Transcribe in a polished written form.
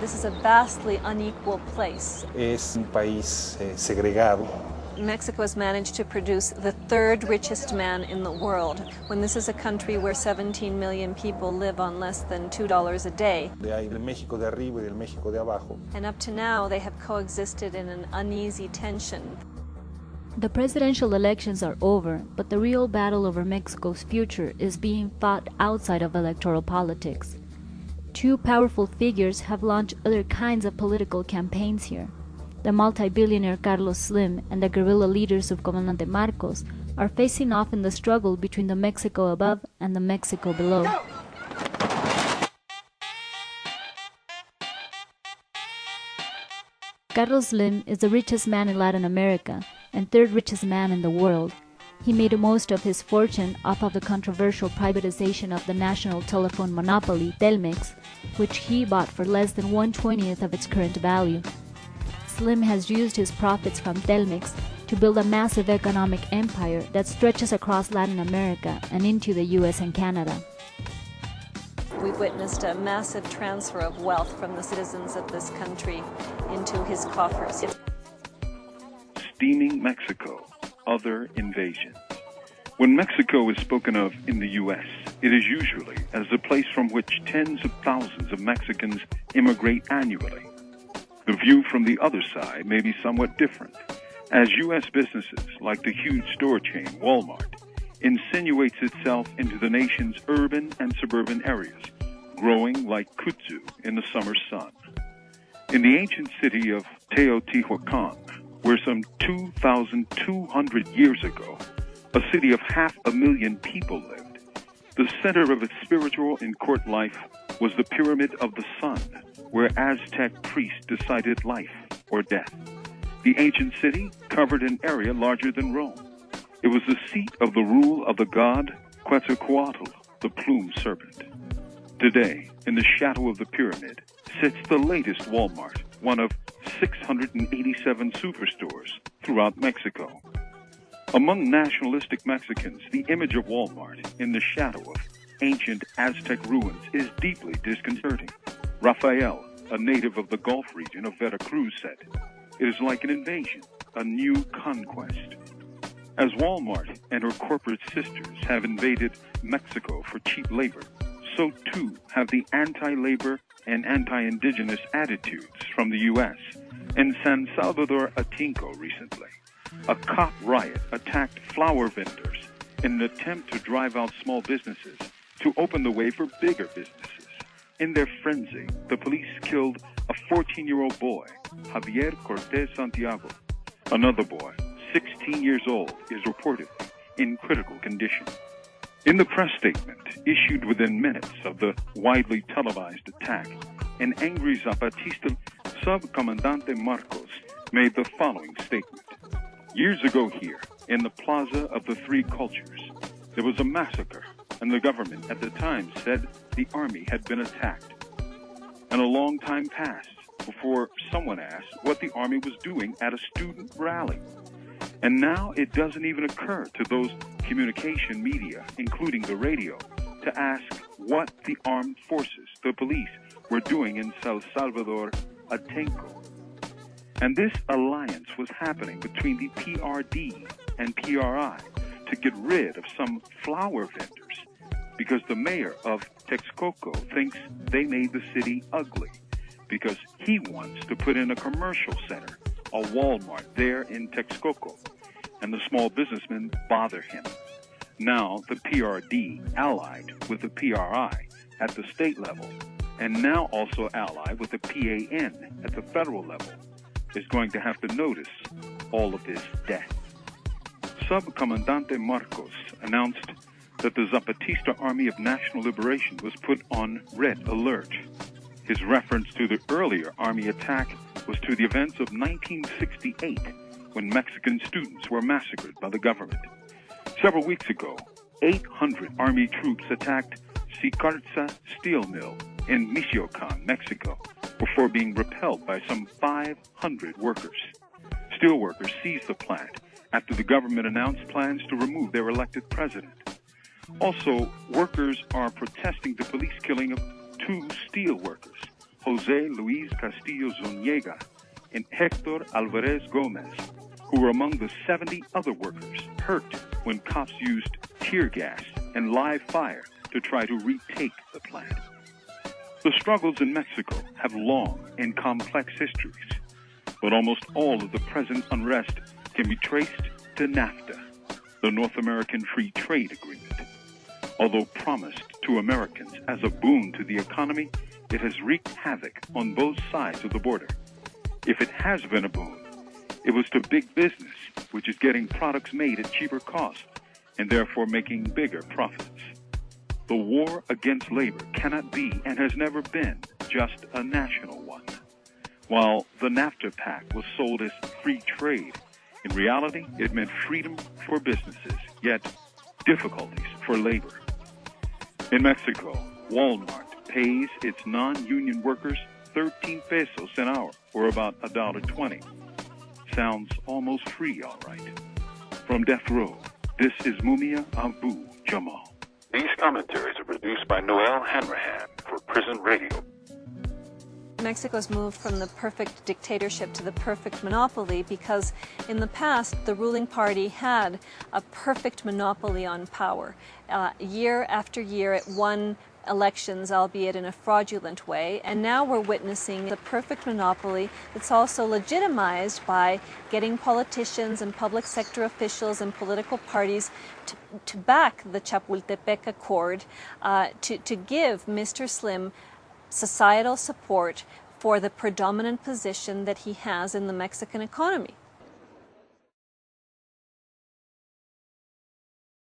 This is a vastly unequal place. Es un país segregado. Mexico has managed to produce the third richest man in the world, when this is a country where 17 million people live on less than $2 a day. Hay el México de arriba y el México de abajo. And up to now, they have coexisted in an uneasy tension. The presidential elections are over, but the real battle over Mexico's future is being fought outside of electoral politics. Two powerful figures have launched other kinds of political campaigns here. The multi-billionaire Carlos Slim and the guerrilla leaders of Comandante Marcos are facing off in the struggle between the Mexico above and the Mexico below. Go! Carlos Slim is the richest man in Latin America and third richest man in the world. He made most of his fortune off of the controversial privatization of the national telephone monopoly, Telmex, which he bought for less than 1/20th of its current value. Slim has used his profits from Telmex to build a massive economic empire that stretches across Latin America and into the US and Canada. We've witnessed a massive transfer of wealth from the citizens of this country into his coffers. Steaming Mexico, other invasions. When Mexico is spoken of in the U.S., it is usually as the place from which tens of thousands of Mexicans immigrate annually. The view from the other side may be somewhat different, as U.S. businesses like the huge store chain Walmart insinuates itself into the nation's urban and suburban areas, growing like kudzu in the summer sun. In the ancient city of Teotihuacan, where some 2,200 years ago, a city of 500,000 people lived, the center of its spiritual and court life was the Pyramid of the Sun, where Aztec priests decided life or death. The ancient city covered an area larger than Rome. It was the seat of the rule of the god Quetzalcoatl, the plumed serpent. Today, in the shadow of the pyramid, sits the latest Walmart, one of 687 superstores throughout Mexico. Among nationalistic Mexicans, the image of Walmart in the shadow of ancient Aztec ruins is deeply disconcerting. Rafael, a native of the Gulf region of Veracruz, said, "It is like an invasion, a new conquest." As Walmart and her corporate sisters have invaded Mexico for cheap labor, so too have the anti-labor and anti-indigenous attitudes from the U.S. In San Salvador, Atinco recently, a cop riot attacked flower vendors in an attempt to drive out small businesses to open the way for bigger businesses. In their frenzy, the police killed a 14-year-old boy, Javier Cortez Santiago. Another boy, 16 years old, is reportedly in critical condition. In the press statement issued within minutes of the widely televised attack, an angry Zapatista Subcomandante Marcos made the following statement. "Years ago here, in the Plaza of the Three Cultures, there was a massacre, and the government at the time said the army had been attacked. And a long time passed before someone asked what the army was doing at a student rally. And now it doesn't even occur to those communication media, including the radio, to ask what the armed forces, the police, were doing in San Salvador, Atenco. And this alliance was happening between the PRD and PRI to get rid of some flower vendors because the mayor of Texcoco thinks they made the city ugly because he wants to put in a commercial center, a Walmart there in Texcoco, and the small businessmen bother him. Now the PRD, allied with the PRI at the state level, and now also allied with the PAN at the federal level, is going to have to notice all of this death." Subcomandante Marcos announced that the Zapatista Army of National Liberation was put on red alert. His reference to the earlier army attack was to the events of 1968, when Mexican students were massacred by the government. Several weeks ago, 800 army troops attacked Sicarza Steel Mill in Michoacan, Mexico, before being repelled by some 500 workers. Steelworkers seized the plant after the government announced plans to remove their elected president. Also, workers are protesting the police killing of 2 steel workers, Jose Luis Castillo Zuniga and Hector Alvarez Gomez, who were among the 70 other workers hurt when cops used tear gas and live fire to try to retake the plant. The struggles in Mexico have long and complex histories, but almost all of the present unrest can be traced to NAFTA, the North American Free Trade Agreement. Although promised to Americans as a boon to the economy, it has wreaked havoc on both sides of the border. If it has been a boon, it was to big business, which is getting products made at cheaper cost and therefore making bigger profits. The war against labor cannot be and has never been just a national one. While the NAFTA Pact was sold as free trade, in reality it meant freedom for businesses, yet difficulties for labor. In Mexico, Walmart pays its non-union workers 13 pesos an hour, or about $1.20. Sounds almost free, all right. From Death Row, this is Mumia Abu-Jamal. These commentaries are produced by Noel Hanrahan for Prison Radio. Mexico's moved from the perfect dictatorship to the perfect monopoly because in the past the ruling party had a perfect monopoly on power. Year after year it won elections, albeit in a fraudulent way, and now we're witnessing the perfect monopoly that's also legitimized by getting politicians and public sector officials and political parties to back the Chapultepec Accord, to give Mr. Slim societal support for the predominant position that he has in the Mexican economy.